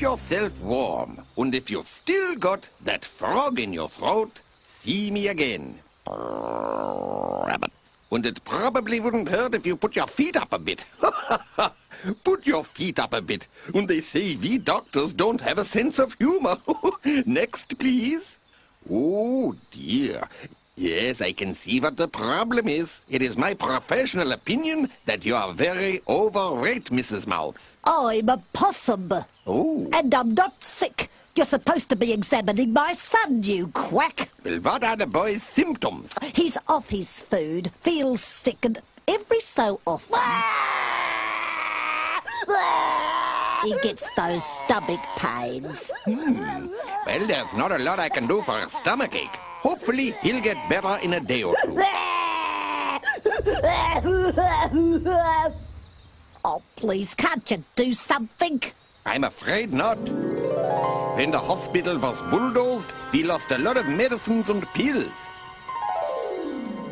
keep yourself warm. And if you've still got that frog in your throat, see me again. And it probably wouldn't hurt if you put your feet up a bit. Put your feet up a bit. And they say we doctors don't have a sense of humor. Next, please. Oh, dear. Yes, I can see what the problem is. It is my professional opinion that you are very overweight, Mrs. Mouth. I'm a possum. Oh. And I'm not sick. You're supposed to be examining my son, you quack. Well, what are the boy's symptoms? He's off his food, feels sick, and every so often he gets those stomach pains. Well, there's not a lot I can do for a stomachache. Hopefully, he'll get better in a day or two. Oh, please, can't you do something? I'm afraid not. When the hospital was bulldozed, we lost a lot of medicines and pills.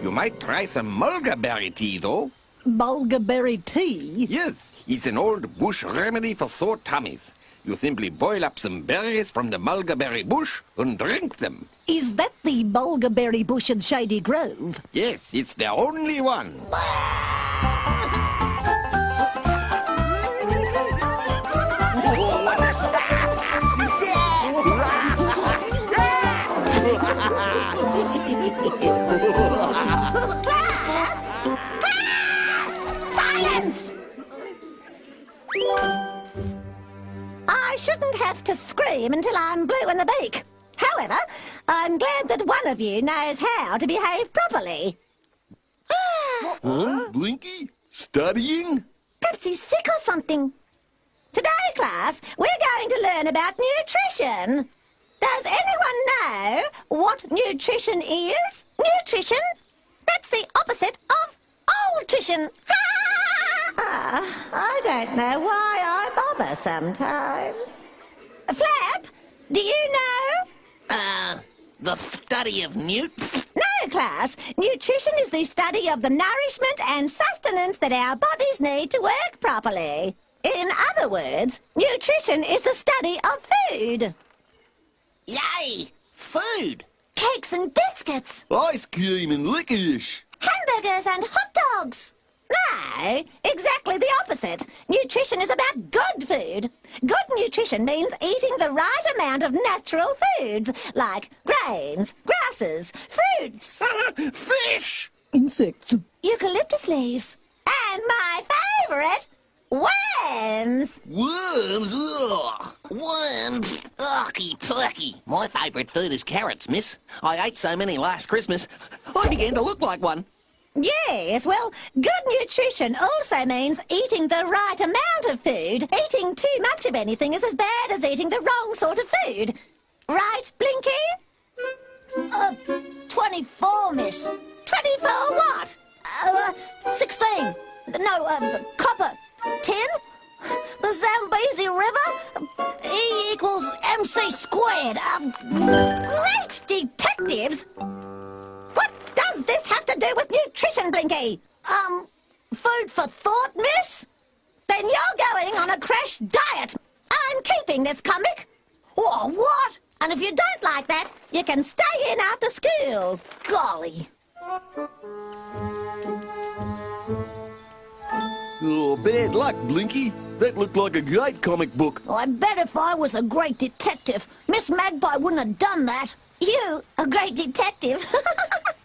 You might try some mulberry tea, though. Mulberry tea? Yes, it's an old bush remedy for sore tummies. You simply boil up some berries from the mulberry bush and drink them. Is that the mulberry bush in Shady Grove? Yes, it's the only one. Science! I shouldn't have to scream until I'm blue in the beak. However, I'm glad that one of you knows how to behave properly. Huh? Blinky? Studying? Perhaps he's sick or something. Today, class, we're going to learn about nutrition. Does anyone know what nutrition is? Nutrition? That's the opposite of nutrition. I don't know why I bother sometimes. Flap, do you know? The study of newt? No, class. Nutrition is the study of the nourishment and sustenance that our bodies need to work properly. In other words, nutrition is the study of food. Yay! Food! Cakes and biscuits. Ice cream and licorice. Hamburgers and hot dogs. No, exactly the opposite. Nutrition is about good food. Good nutrition means eating the right amount of natural foods, like grains, grasses, fruits, Fish! insects, eucalyptus leaves, and my favourite, worms. Worms? Ugh! Worms? Ughy plucky. My favourite food is carrots, miss. I ate so many last Christmas, I began to look like one. Yes, well, good nutrition also means eating the right amount of food. Eating too much of anything is as bad as eating the wrong sort of food. Right, Blinky? 24, miss. 24 what? 16. No, copper. 10? The Zambezi River? E equals MC squared. Great detectives! What does this have to do with nutrition, Blinky? Food for thought, miss? Then you're going on a crash diet. I'm keeping this comic. Oh, what? And if you don't like that, you can stay in after school. Golly. Oh, bad luck, Blinky. That looked like a great comic book. I bet if I was a great detective, Miss Magpie wouldn't have done that. You, a great detective?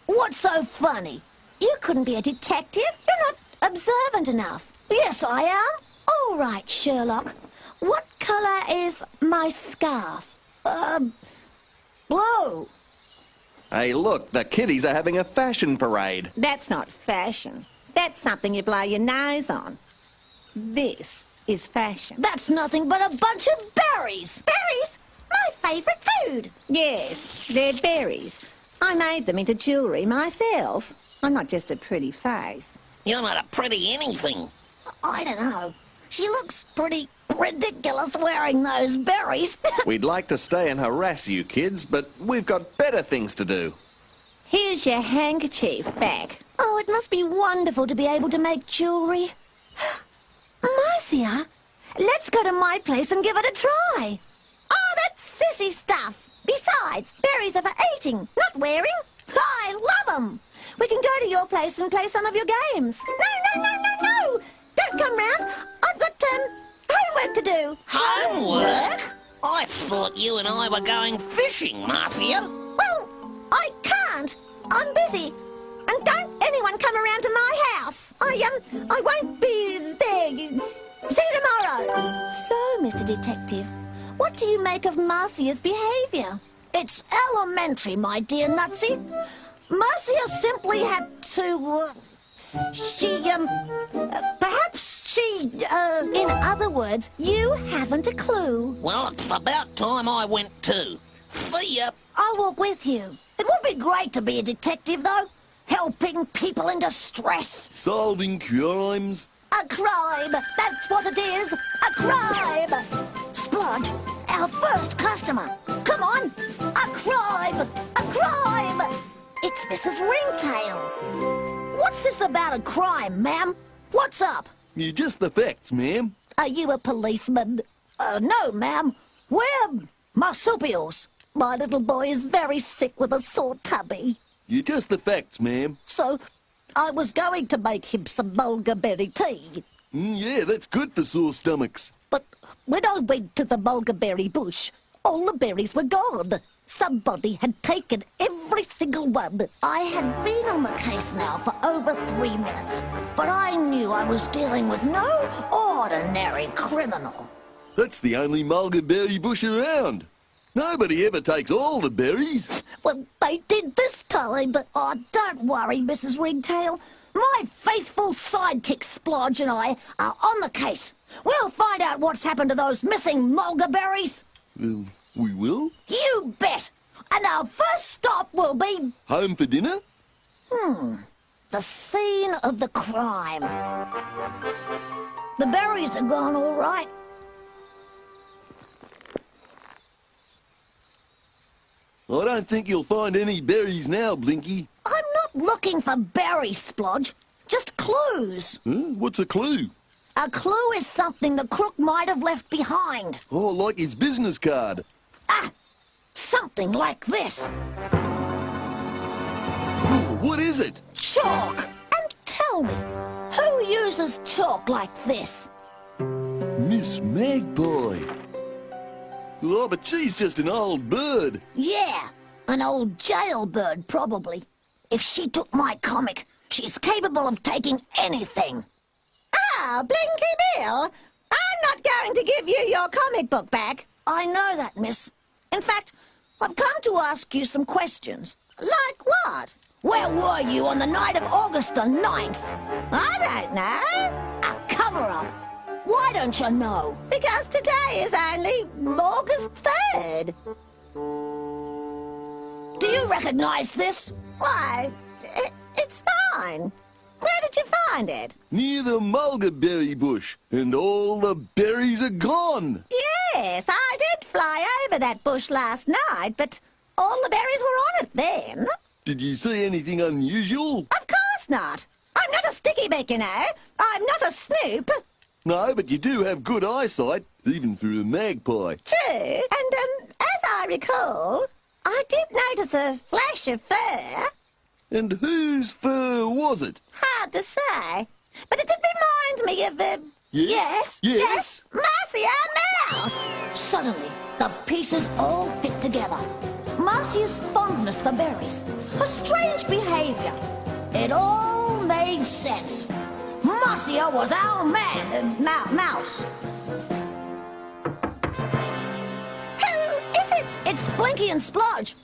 What's so funny? You couldn't be a detective. You're not observant enough. Yes, I am. All right, Sherlock. What colour is my scarf? Blue. Hey, look, the kiddies are having a fashion parade. That's not fashion. That's something you blow your nose on. This is fashion. That's nothing but a bunch of berries. Berries? My favourite food. Yes, they're berries. I made them into jewellery myself. I'm not just a pretty face. You're not a pretty anything. I don't know. She looks pretty ridiculous wearing those berries. We'd like to stay and harass you kids, but we've got better things to do. Here's your handkerchief back. Oh, it must be wonderful to be able to make jewellery. Marcia, let's go to my place and give it a try. Oh, that's sissy stuff. Besides, berries are for eating, not wearing. I love them. We can go to your place and play some of your games. No. Don't come round. I've got homework to do. Homework? I thought you and I were going fishing, Marcia. Well, I can't. I'm busy. And don't anyone come around to my house. I won't be there. See you tomorrow. So, Mr. Detective, what do you make of Marcia's behaviour? It's elementary, my dear Nutsy. Marcia simply had to, in other words, you haven't a clue. Well, it's about time I went too. See ya. I'll walk with you. It would be great to be a detective, though. Helping people in distress. Solving crimes. A crime. That's what it is. A crime. Splodge, our first customer. Come on. A crime. A crime. It's Mrs. Ringtail. What's this about a crime, ma'am? What's up? You're just the facts, ma'am. Are you a policeman? No, ma'am. We're marsupials. My little boy is very sick with a sore tummy. You're just the facts, ma'am. So, I was going to make him some mulberry tea. Yeah, that's good for sore stomachs. But when I went to the mulberry bush, all the berries were gone. Somebody had taken every single one. I had been on the case now for over 3 minutes, but I knew I was dealing with no ordinary criminal. That's the only mulberry bush around. Nobody ever takes all the berries. Well, they did this time, but don't worry, Mrs. Ringtail. My faithful sidekick Splodge and I are on the case. We'll find out what's happened to those missing mulberries. We will? You bet. And our first stop will be... Home for dinner? the scene of the crime. The berries are gone all right. I don't think you'll find any berries now, Blinky. I'm not looking for berries, Splodge. Just clues. What's a clue? A clue is something the crook might have left behind. Oh, like his business card. Something like this. Oh, what is it? Chalk. And tell me, who uses chalk like this? Miss Magpie. Oh, but she's just an old bird. Yeah, an old jailbird, probably. If she took my comic, she's capable of taking anything. Blinky Bill, I'm not going to give you your comic book back. I know that, miss. In fact, I've come to ask you some questions. Like what? Where were you on the night of August the 9th? I don't know. A cover-up. Why don't you know? Because today is only August 3rd. Do you recognize this? Why, it's mine. Where did you find it? Near the mulberry bush, and all the berries are gone. Yes, I did fly over that bush last night, but all the berries were on it then. Did you see anything unusual? Of course not. I'm not a sticky beak, you know. I'm not a snoop. No, but you do have good eyesight, even for a magpie. True, and as I recall, I did notice a flash of fur. And whose fur was it? Hard to say, but it did remind me of Yes? yes, Marcia Mouse. Suddenly, the pieces all fit together. Marcia's fondness for berries, her strange behavior. It all made sense. Marcia was our man, Mouse. Who is it? It's Blinky and Splodge.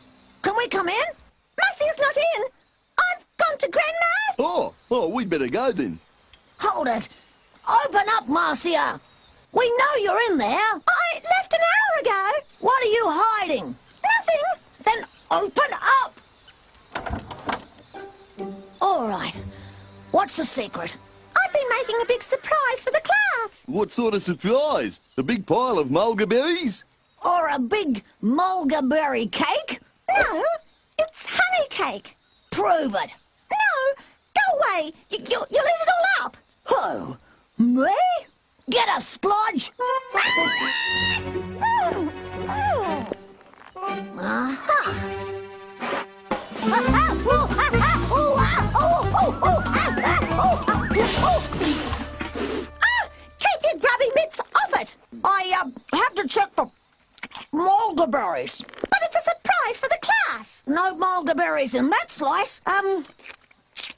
Can we come in? Marcia's not in. I've gone to Grandma's. Oh, we better go then. Hold it. Open up, Marcia. We know you're in there. I left an hour ago. What are you hiding? Nothing. Then open up. All right. What's the secret? I've been making a big surprise for the class. What sort of surprise? A big pile of mulberries? Or a big mulberry cake? No, it's honey cake. Prove it. No, go away. You'll eat it all up. Who? Me? Get her, Splodge! Keep your grubby mitts off it! I have to check for mulberries. But it's a surprise for the class. No mulberries in that slice.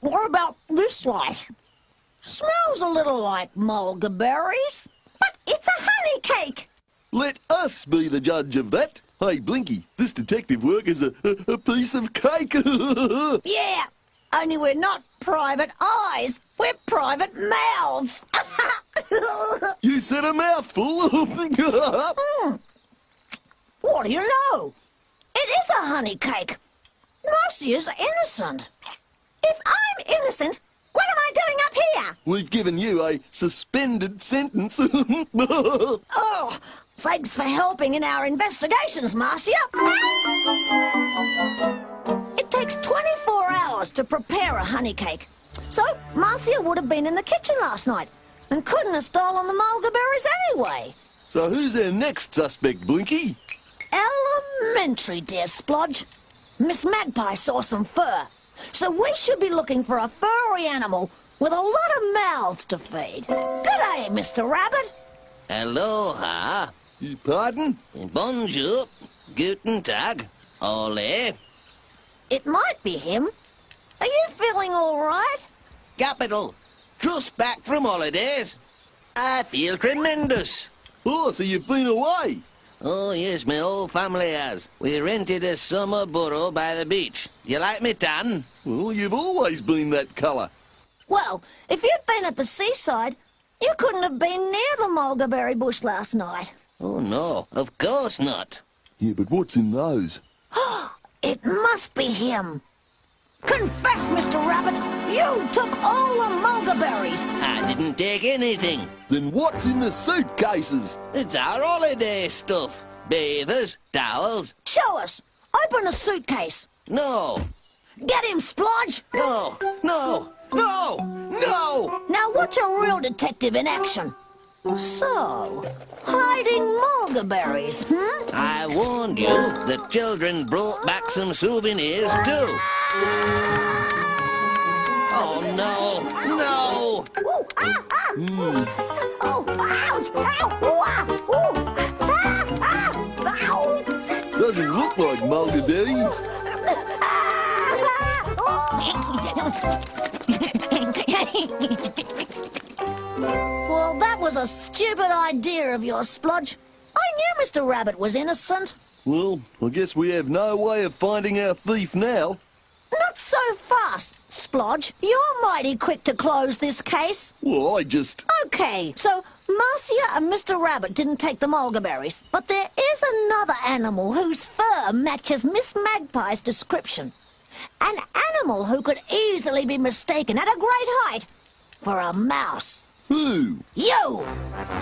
What about this slice? Smells a little like mulberries. But it's a honey cake. Let us be the judge of that. Hey, Blinky, this detective work is a piece of cake. Yeah, only we're not private eyes. We're private mouths. You said a mouthful. What do you know? It is a honey cake. Marcia's innocent. If I'm innocent, what am I doing up here? We've given you a suspended sentence. Oh, thanks for helping in our investigations, Marcia. It takes 24 hours to prepare a honey cake. So, Marcia would have been in the kitchen last night and couldn't have stolen the mulberries anyway. So who's our next suspect, Blinky? Elementary, dear Splodge. Miss Magpie saw some fur, so we should be looking for a furry animal with a lot of mouths to feed. Good day, Mr. Rabbit. Aloha. Pardon? Bonjour. Guten Tag. Ole. It might be him. Are you feeling all right? Capital. Just back from holidays. I feel tremendous. Oh, so you've been away? Oh, yes, my whole family has. We rented a summer burrow by the beach. You like me tan? Well, you've always been that colour. Well, if you'd been at the seaside, you couldn't have been near the mulberry bush last night. Oh, no, of course not. Yeah, but what's in those? It must be him. Confess, Mr. Rabbit, you took all the mulberries. I didn't take anything. Then what's in the suitcases? It's our holiday stuff. Bathers, towels. Show us. Open the suitcase. No, Get him, Splodge. no, no, no, no! Now watch a real detective in action. So, hiding mulberries, I warned you that children brought back some souvenirs too. Oh, no, no! Ooh, Oh, ouch! Ow! Ow! Doesn't look like mulberries. Well, that was a stupid idea of yours, Splodge. I knew Mr. Rabbit was innocent. Well, I guess we have no way of finding our thief now. Not so fast, Splodge. You're mighty quick to close this case. Well, I just... Okay, so Marcia and Mr. Rabbit didn't take the mulberries, but there is another animal whose fur matches Miss Magpie's description. An animal who could easily be mistaken at a great height for a mouse. Who? You!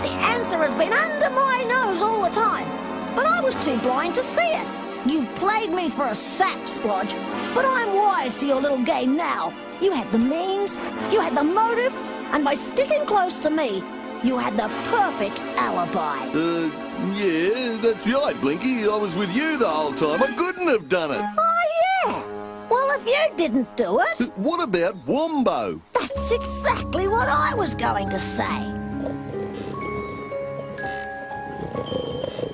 The answer has been under my nose all the time, but I was too blind to see it. You played me for a sap, Splodge, but I'm wise to your little game now. You had the means, you had the motive, and by sticking close to me, you had the perfect alibi. Yeah, that's right, Blinky. I was with you the whole time. I couldn't have done it. Oh, yeah? Well, if you didn't do it... What about Wombo? That's exactly what I was going to say.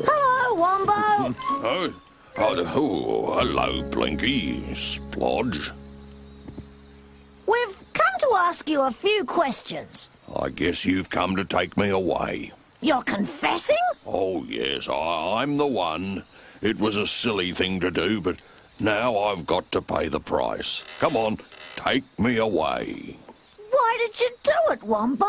Hello, Wombo. Hello, Blinky, Splodge. We've come to ask you a few questions. I guess you've come to take me away. You're confessing? Oh, yes, I'm the one. It was a silly thing to do, but now I've got to pay the price. Come on, take me away. Why did you do it, Wombo?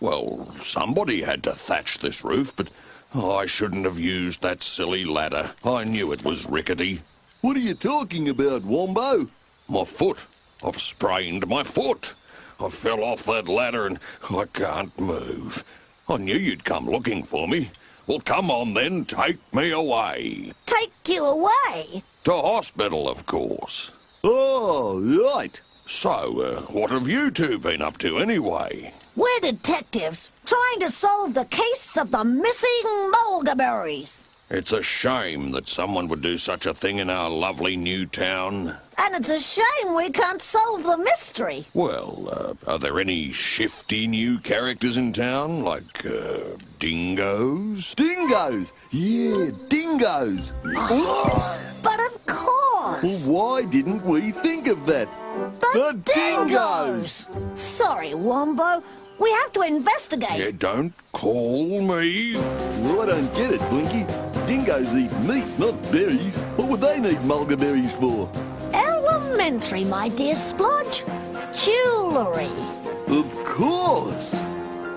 Well, somebody had to thatch this roof, but I shouldn't have used that silly ladder. I knew it was rickety. What are you talking about, Wombo? My foot. I've sprained my foot. I fell off that ladder and I can't move. I knew you'd come looking for me. Well, come on then, take me away. Take you away? To hospital, of course. Oh, right. So, what have you two been up to anyway? We're detectives trying to solve the case of the missing mulberries. It's a shame that someone would do such a thing in our lovely new town. And it's a shame we can't solve the mystery. Well, are there any shifty new characters in town, like, dingoes? Dingoes! Yeah, dingoes! But of course. Well, why didn't we think of that? The dingoes! Sorry, Wombo. We have to investigate. Yeah, don't call me. Well, I don't get it, Blinky. Dingoes eat meat, not berries. What would they need mulberries for? Elementary, my dear Splodge. Jewellery. Of course!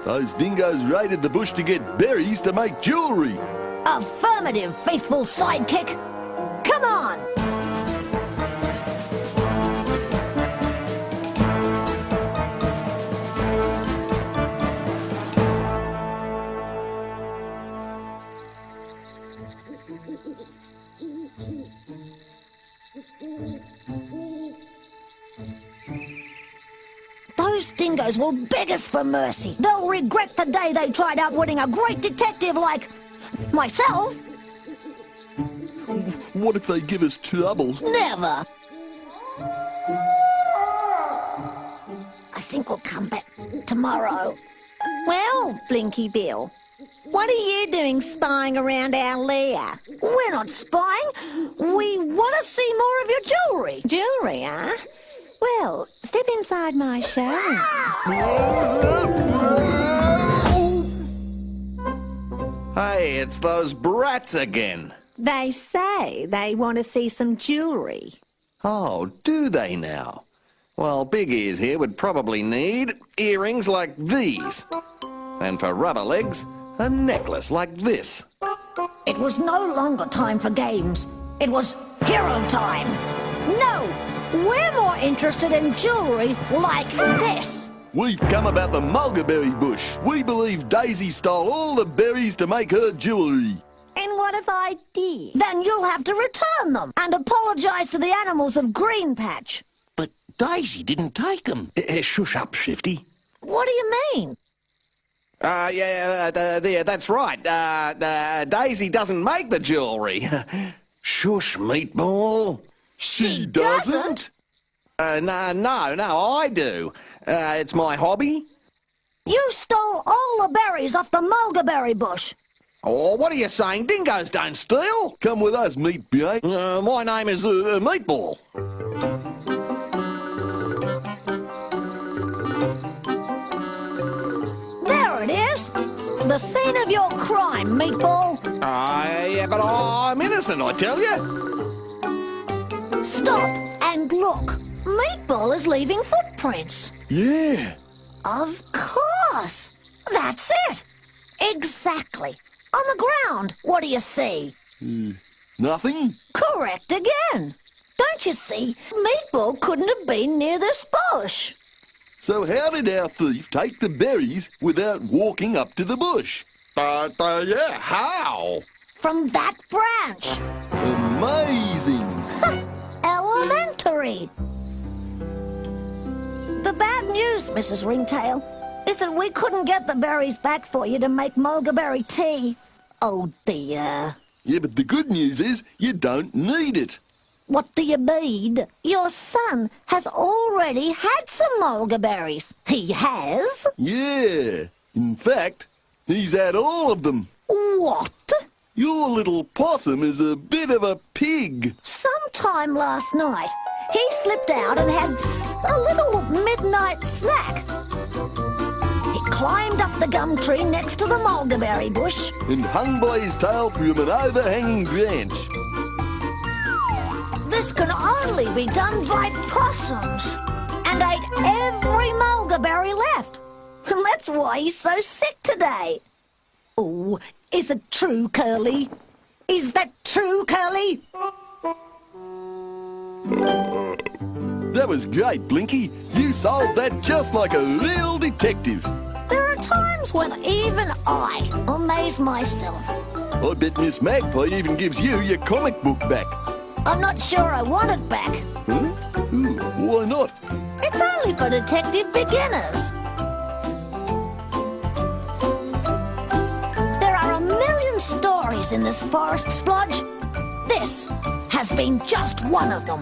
Those dingoes raided the bush to get berries to make jewellery. Affirmative, faithful sidekick. Come on! Those dingoes will beg us for mercy. They'll regret the day they tried outwitting a great detective like myself. What if they give us trouble? Never. I think we'll come back tomorrow. Well, Blinky Bill, what are you doing spying around our lair? We're not spying. We want to see more of your jewellery. Jewellery, huh? Well, step inside my showroom. Hey, it's those brats again. They say they want to see some jewellery. Oh, do they now? Well, Big Ears here would probably need earrings like these. And for rubber legs, a necklace like this. It was no longer time for games. It was hero time. No, we're more interested in jewellery like this. We've come about the mulberry bush. We believe Daisy stole all the berries to make her jewellery. And what if I did? Then you'll have to return them and apologise to the animals of Green Patch. But Daisy didn't take them. Shush up, Shifty. What do you mean? Yeah, that's right. Daisy doesn't make the jewellery. Shush, meatball. She doesn't? No, I do. It's my hobby. You stole all the berries off the mulberry bush. Oh, what are you saying? Dingoes don't steal. Come with us, meat brain. My name is Meatball. There it is. The scene of your crime, Meatball. Yeah, but I'm innocent, I tell you. Stop and look. Meatball is leaving footprints. Yeah. Of course. That's it. Exactly. On the ground, what do you see? Nothing? Correct again. Don't you see? Meatball couldn't have been near this bush. So how did our thief take the berries without walking up to the bush? Yeah, how? From that branch. Amazing. Elementary. The bad news, Mrs. Ringtail, is that we couldn't get the berries back for you to make mulberry tea. Oh, dear. Yeah, but the good news is you don't need it. What do you mean? Your son has already had some mulberries. He has? Yeah. In fact, he's had all of them. What? Your little possum is a bit of a pig. Sometime last night, he slipped out and had a little midnight snack. He climbed up the gum tree next to the mulberry bush. And hung by his tail from an overhanging branch. This can only be done by possums. And ate every mulberry left. And that's why he's so sick today. Oh, is it true, Curly? Is that true, Curly? That was great, Blinky. You solved that just like a real detective. There are times when even I amaze myself. I bet Miss Magpie even gives you your comic book back. I'm not sure I want it back. Huh? Ooh, why not? It's only for detective beginners. creatures in this forest, Splodge. This has been just one of them.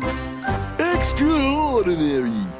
Extraordinary.